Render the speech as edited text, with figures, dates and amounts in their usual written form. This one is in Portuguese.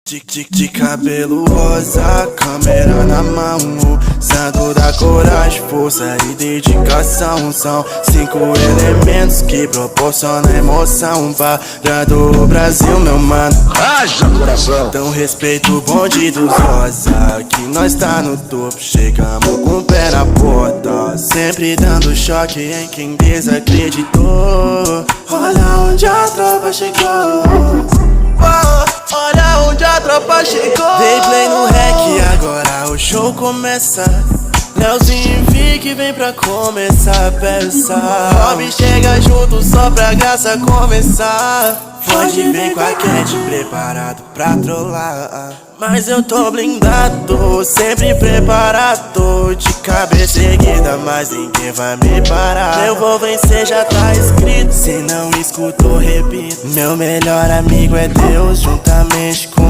De cabelo rosa, câmera na mão, santo da coragem, força e dedicação. São 5 elementos que proporcionam emoção parando o Brasil, meu mano. Haja coração! Então respeito o bonde dos rosa, que nós tá no topo, chegamos com o pé na porta, sempre dando choque em quem desacreditou. Olha onde a tropa chegou. Olha onde a tropa chegou. Dei play no rec, agora o show começa. Leozinho Vic vem pra começar a peça. Rob chega junto só pra graça começar. Pode vir com a Cat preparado pra trollar, mas eu tô blindado, sempre preparado. De cabeça erguida, mas ninguém vai me parar. Eu vou vencer, já tá escrito. Se não escutou, repito. Meu melhor amigo é Deus, juntamente com